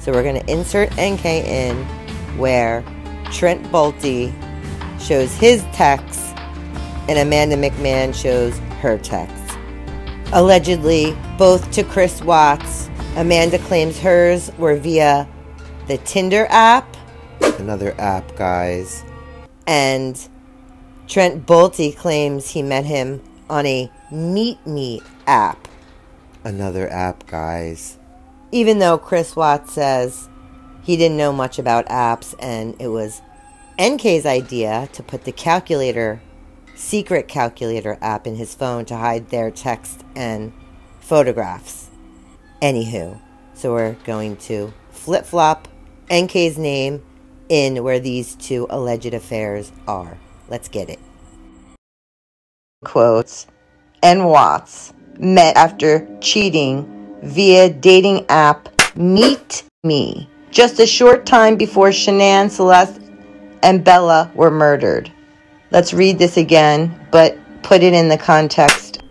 So we're going to insert NK in where Trent Bolte shows his text and Amanda McMahon shows her text. Allegedly, both to Chris Watts. Amanda claims hers were via the Tinder app. Another app, guys. And Trent Bolte claims he met him on a Meet Me app. Another app, guys. Even though Chris Watts says he didn't know much about apps and it was NK's idea to put the calculator, secret calculator app in his phone to hide their text and photographs. Anywho, so we're going to flip-flop NK's name in where these two alleged affairs are. Let's get it. Quotes, and Watts met after cheating via dating app Meet Me just a short time before Shanann, Celeste, and Byeeee were murdered. Let's read this again, but put it in the context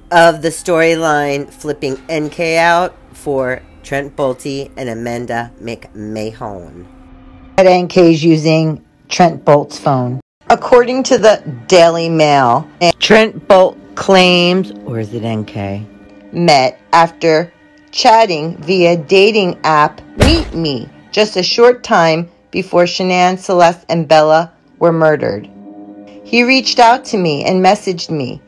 of the storyline flipping NK out for Trent Bolte and Amanda McMahon. NK's using Trent Bolte's phone. According to the Daily Mail, Trent Bolte claims, or is it NK, met after chatting via dating app Meet Me just a short time before Shanann, Celeste, and Byeeee were murdered. He reached out to me and messaged me,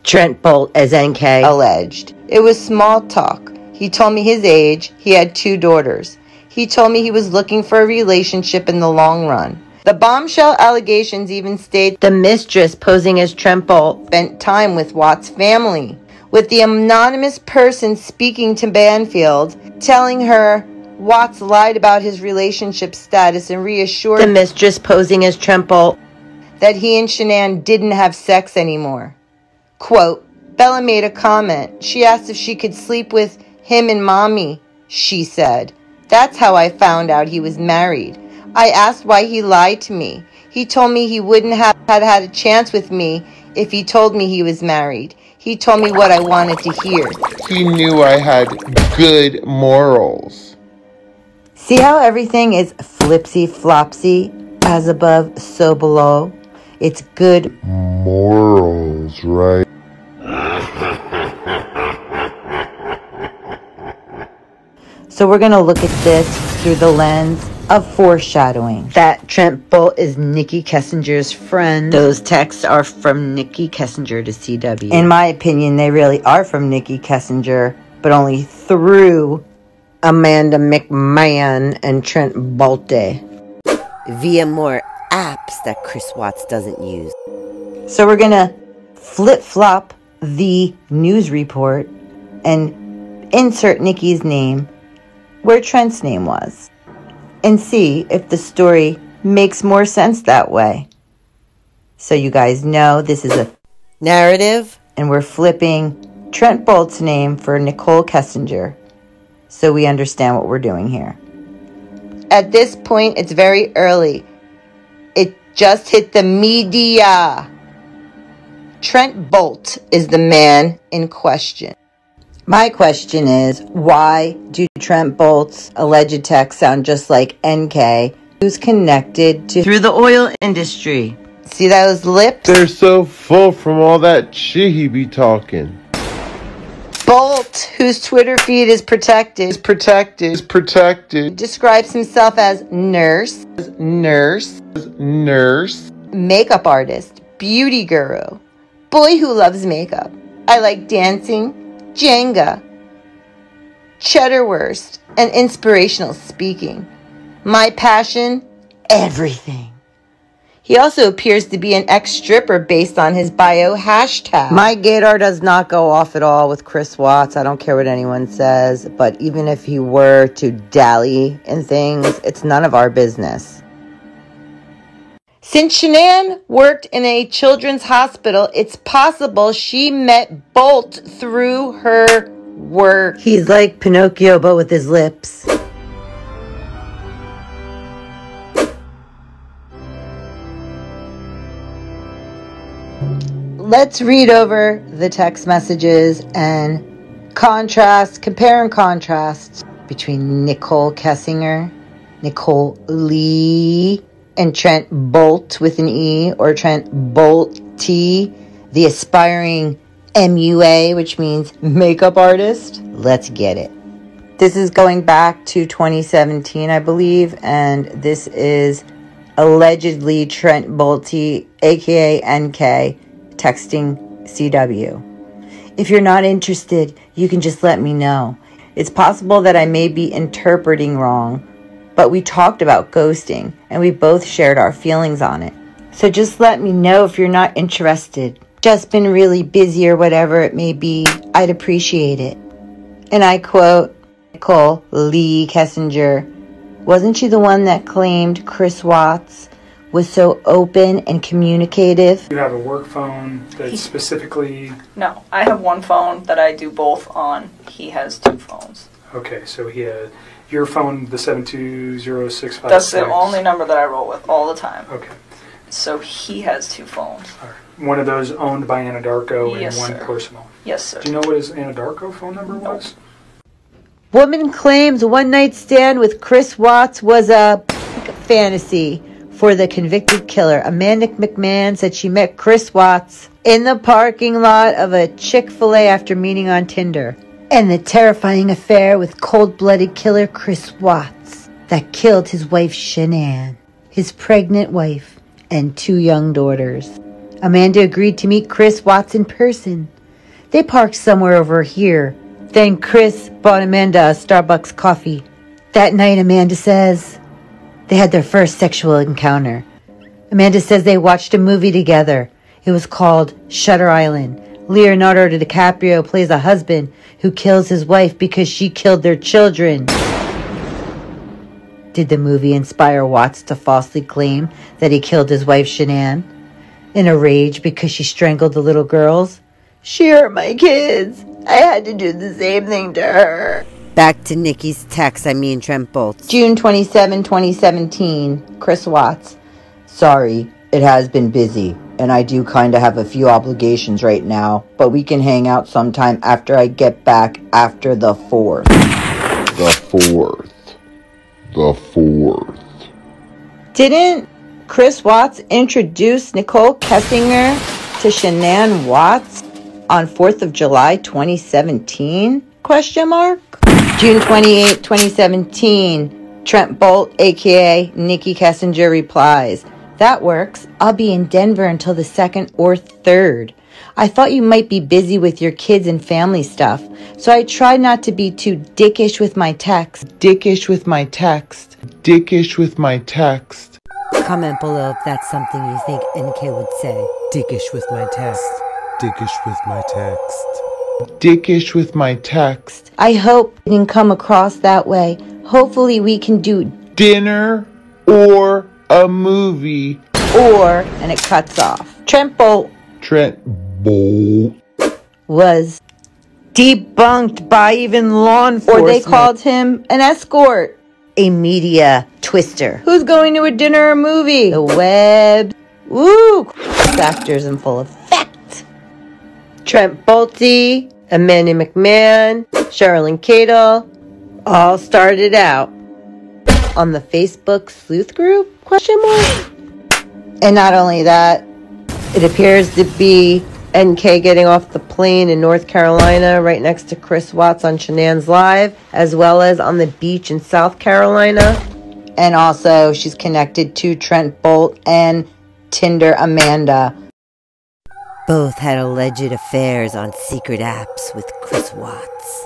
Trent Bolte, as NK alleged. It was small talk. He told me his age. He had 2 daughters. He told me he was looking for a relationship in the long run. The bombshell allegations even state the mistress posing as Trent Bolte spent time with Watts' family, with the anonymous person speaking to Banfield, telling her Watts lied about his relationship status and reassured the mistress posing as Trent Bolte that he and Shanann didn't have sex anymore. Quote, Byeeee made a comment. She asked if she could sleep with him and mommy, she said. That's how I found out he was married. I asked why he lied to me. He told me he wouldn't have had a chance with me if he told me he was married. He told me what I wanted to hear. He knew I had good morals. See how everything is flipsy-flopsy, as above, so below? It's good morals, right? So we're going to look at this through the lens of foreshadowing. That Trent Bolte is Nikki Kessinger's friend. Those texts are from Nikki Kessinger to CW. In my opinion, they really are from Nikki Kessinger, but only through Amanda McMahon and Trent Bolte via more apps that Chris Watts doesn't use. So we're going to flip-flop the news report and insert Nikki's name where Trent's name was, and see if the story makes more sense that way. So you guys know this is a narrative, and we're flipping Trent Bolte's name for Nichole Kessinger, so we understand what we're doing here. At this point, it's very early. It just hit the media. Trent Bolte is the man in question. My question is, why do Trent Bolte's alleged texts sound just like NK, who's connected to through the oil industry? See those lips? They're so full from all that shit he be talking. Bolte, whose Twitter feed is protected, describes himself as nurse, makeup artist, beauty guru, boy who loves makeup. I like dancing, Jenga, cheddarwurst, and inspirational speaking. My passion, everything. He also appears to be an ex-stripper based on his bio hashtag. My gaydar does not go off at all with Chris Watts. I don't care what anyone says. But even if he were to dally in things, it's none of our business. Since Shanann worked in a children's hospital, it's possible she met Bolte through her work. He's like Pinocchio, but with his lips. Let's read over the text messages and compare and contrast between NICHOL Kessinger, NICHOL Lee, and Trent Bolte with an E, or Trent Bolte, the aspiring MUA, which means makeup artist? Let's get it. This is going back to 2017, I believe, and this is allegedly Trent Bolte, aka NK, texting CW. If you're not interested, you can just let me know. It's possible that I may be interpreting wrong, but we talked about ghosting, and we both shared our feelings on it. So just let me know if you're not interested. Just been really busy or whatever it may be. I'd appreciate it. And I quote, NICHOL Lee Kessinger, wasn't she the one that claimed Chris Watts was so open and communicative? You have a work phone that's specifically... No, I have one phone that I do both on. He has two phones. Okay, so he had your phone, the 720-656. That's the only number that I roll with all the time. Okay. So he has two phones. All right. One of those owned by Anadarko Yes, and one sir. Personal. Yes, sir. Do you know what his Anadarko phone number was? Woman claims a one-night stand with Chris Watts was a fantasy for the convicted killer. Amanda McMahon said she met Chris Watts in the parking lot of a Chick-fil-A after meeting on Tinder. And the terrifying affair with cold-blooded killer Chris Watts that killed his wife Shanann, his pregnant wife, and two young daughters. Amanda agreed to meet Chris Watts in person. They parked somewhere over here. Then Chris bought Amanda a Starbucks coffee. That night, Amanda says, they had their first sexual encounter. Amanda says they watched a movie together. It was called Shutter Island. Leonardo DiCaprio plays a husband who kills his wife because she killed their children. Did the movie inspire Watts to falsely claim that he killed his wife Shanann? In a rage because she strangled the little girls? She hurt my kids. I had to do the same thing to her. Back to Nikki's text, Trent Bolte. June 27, 2017. Chris Watts. Sorry, it has been busy, and I do kind of have a few obligations right now, but we can hang out sometime after I get back after the 4th. The 4th. Didn't Chris Watts introduce NICHOL Kessinger to Shanann Watts on 4th of July 2017? Question mark? June 28, 2017. Trent Bolte, aka Nikki Kessinger, replies, that works. I'll be in Denver until the 2nd or 3rd. I thought you might be busy with your kids and family stuff, so I tried not to be too dickish with my text. Dickish with my text. Comment below if that's something you think NK would say. Dickish with my text. Dickish with my text. I hope it didn't come across that way. Hopefully we can do Dinner or a movie. or, and it cuts off. Trent Bolte was debunked by even law enforcement. Or they called him an escort. A media twister. Who's going to a dinner or movie? The web. Woo! Factors in full effect. Trent Bolte, Amanda McMahon, Sherilyn Cadle all started out on the Facebook sleuth group? Question mark. And not only that, it appears to be NK getting off the plane in North Carolina right next to Chris Watts on Shanann's Live, as well as on the beach in South Carolina. And also, she's connected to Trent Bolte and Tinder Amanda. Both had alleged affairs on secret apps with Chris Watts.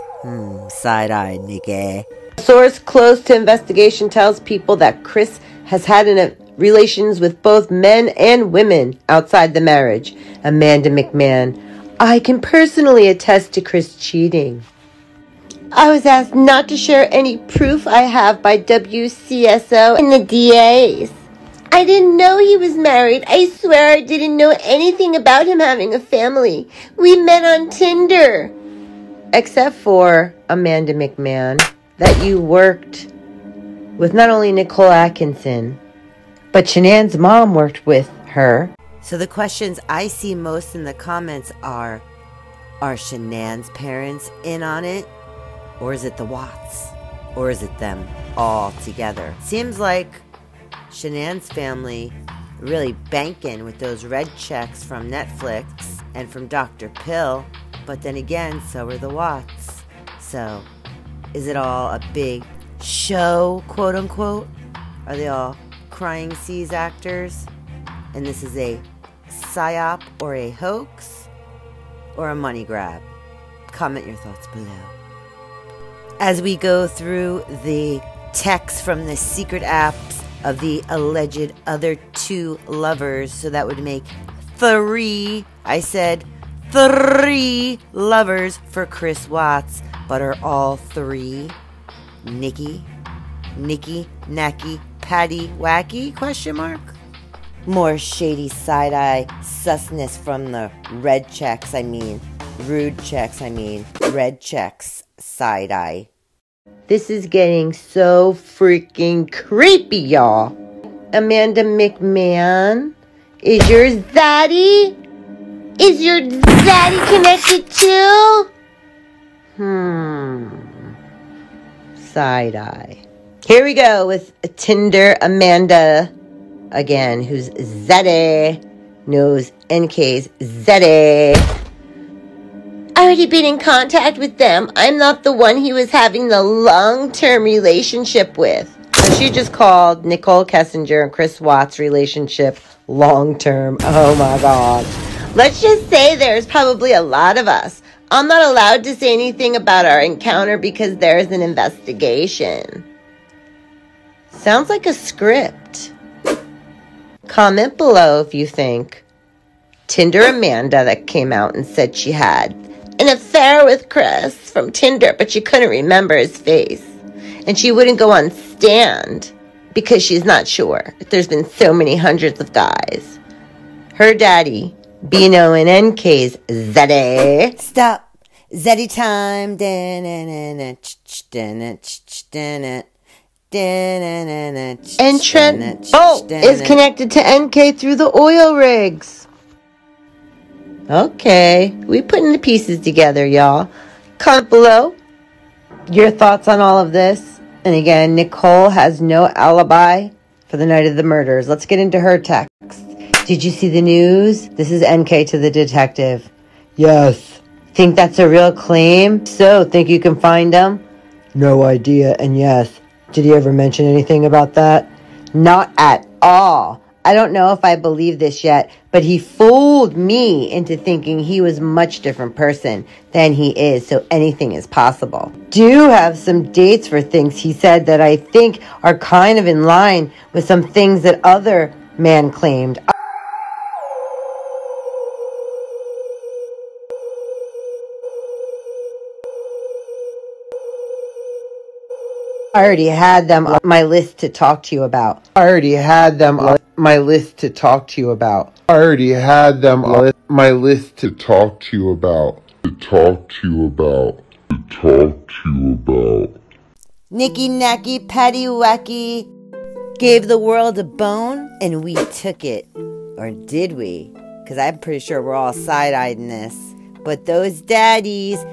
Side-eye, Nickole. A source close to investigation tells people that Chris has had relations with both men and women outside the marriage. Amanda McMahon. I can personally attest to Chris cheating. I was asked not to share any proof I have by WCSO and the DAs. I didn't know he was married. I swear I didn't know anything about him having a family. We met on Tinder. Except for Amanda McMahon, that you worked with not only Nickole Atkinson, but Shanann's mom worked with her. So the questions I see most in the comments are Shanann's parents in on it? Or is it the Watts? Or is it them all together? Seems like Shanann's family really banking with those red checks from Netflix and from Dr. Pill, but then again, so are the Watts. So, is it all a big show, quote unquote? Are they all crying seas actors? And this is a psyop or a hoax or a money grab? Comment your thoughts below. As we go through the texts from the secret apps of the alleged other two lovers, so that would make 3. I said 3 lovers for Chris Watts, but are all 3 Nikki, Nacky, Patty, Wacky, question mark? More shady side-eye susness from the red checks, RUDECHECKS side-eye. This is getting so freaking creepy, y'all. Amanda McMahon, is your zaddy? Is your zaddy connected too? Side-eye. Here we go with Tinder Amanda again, who's zaddy, knows NK's zaddy. Already been in contact with them. I'm not the one he was having the long-term relationship with. So she just called NICHOL Kessinger and Chris Watts' relationship long-term. Oh my God. Let's just say there's probably a lot of us. I'm not allowed to say anything about our encounter because there's an investigation. Sounds like a script. Comment below if you think Tinder Amanda that came out and said she had an affair with Chris from Tinder, but she couldn't remember his face. And she wouldn't go on stand because she's not sure. There's been so many hundreds of guys. Her daddy, Bino and NK's zaddy. Stop. Zaddy time. And Trent Bolte is connected to NK through the oil rigs. Okay, we putting the pieces together, y'all. Comment below your thoughts on all of this. And again, Nickole has no alibi for the night of the murders. Let's get into her text. Did you see the news? This is NK to the detective. Yes. Think that's a real claim? So, think you can find him? No idea, and yes. Did he ever mention anything about that? Not at all. I don't know if I believe this yet, but he fooled me into thinking he was a much different person than he is, so anything is possible. Do have some dates for things he said that I think are kind of in line with some things that other man claimed. I already had them on my list to talk to you about. I already had them on my list to talk to you about. I already had them on my list to talk to you about. Nicky Nacky Patty Wacky gave the world a bone and we took it. Or did we? Because I'm pretty sure we're all side-eyed in this. But those daddies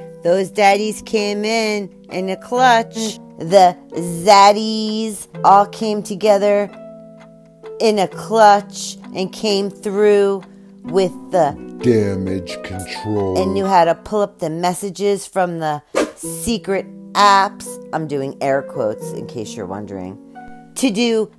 came in a clutch. The zaddies all came together in a clutch and came through with the damage control and knew how to pull up the messages from the secret apps. I'm doing air quotes in case you're wondering. To do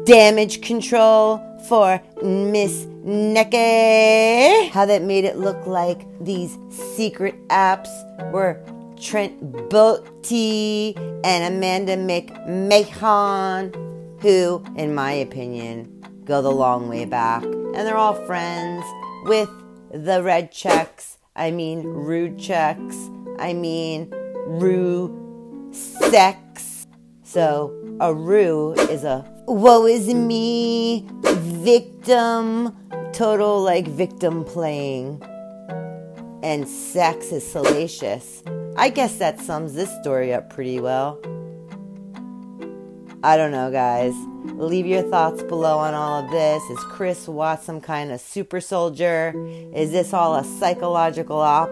damage control for Miss Nickole. How that made it look like these secret apps were Trent, Bolte, and Amanda McMahon, who, in my opinion, go the long way back. And they're all friends with the red checks. I mean, rude checks. I mean, rue sex. So, a rue is a woe is me, victim, total like victim playing. And sex is salacious. I guess that sums this story up pretty well. I don't know, guys. Leave your thoughts below on all of this. Is Chris Watts some kind of super soldier? Is this all a psychological op?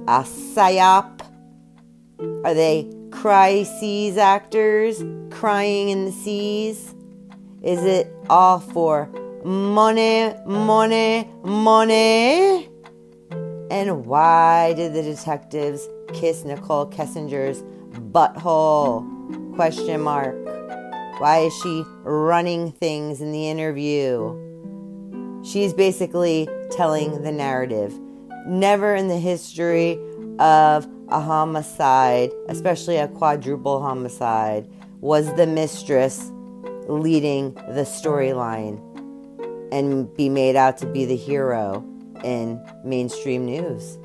A psyop? Are they crises actors crying in the seas? Is it all for money, money, money? And why did the detectives kiss Nichole Kessinger's butthole? Question mark. Why is she running things in the interview? She's basically telling the narrative. Never in the history of a homicide, especially a quadruple homicide, was the mistress leading the storyline and be made out to be the hero in mainstream news.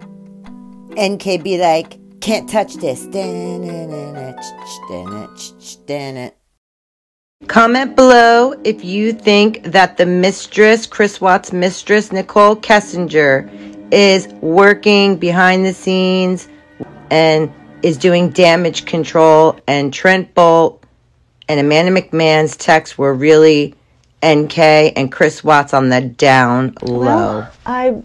NK be like, can't touch this. Comment below if you think that the mistress, Chris Watts' mistress, Nichole Kessinger, is working behind the scenes and is doing damage control, and Trent, Bolte, and Amanda McMahon's texts were really NK and Chris Watts on the down low. Well,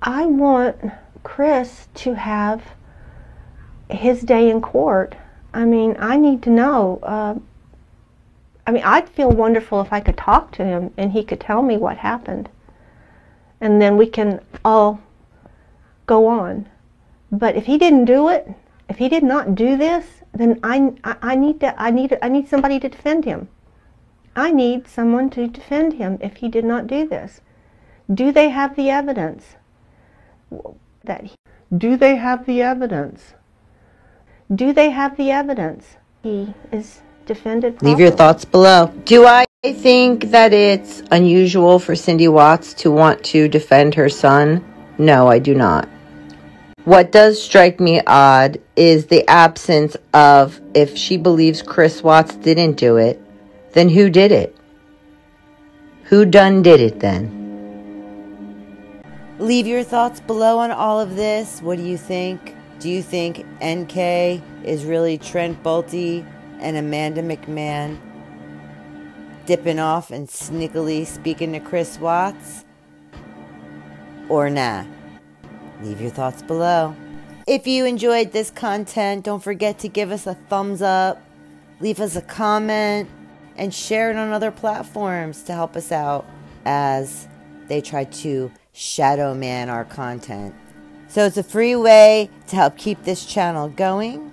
I want Chris to have his day in court. I mean, I need to know. I mean, I'd feel wonderful if I could talk to him and he could tell me what happened. And then we can all go on. But if he didn't do it, if he did not do this, then I need somebody to defend him. I need someone to defend him if he did not do this. Do they have the evidence? Do they have the evidence? Do they have the evidence? He is defended properly. Leave your thoughts below. Do I think that it's unusual for Cindy Watts to want to defend her son? No, I do not. What does strike me odd is the absence of, if she believes Chris Watts didn't do it, then who did it? Who done did it then? Leave your thoughts below on all of this. What do you think? Do you think NK is really Trent, Bolte, and Amanda McMahon dipping off and sneakily speaking to Chris Watts? Or nah? Leave your thoughts below. If you enjoyed this content, don't forget to give us a thumbs up, leave us a comment, and share it on other platforms to help us out as they try to shadow man our content. So it's a free way to help keep this channel going,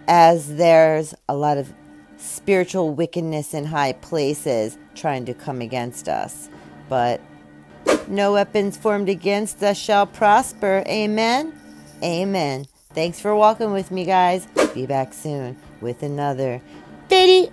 as there's a lot of spiritual wickedness in high places trying to come against us. But no weapons formed against us shall prosper. Amen? Amen. Thanks for walking with me, guys. Be back soon with another video.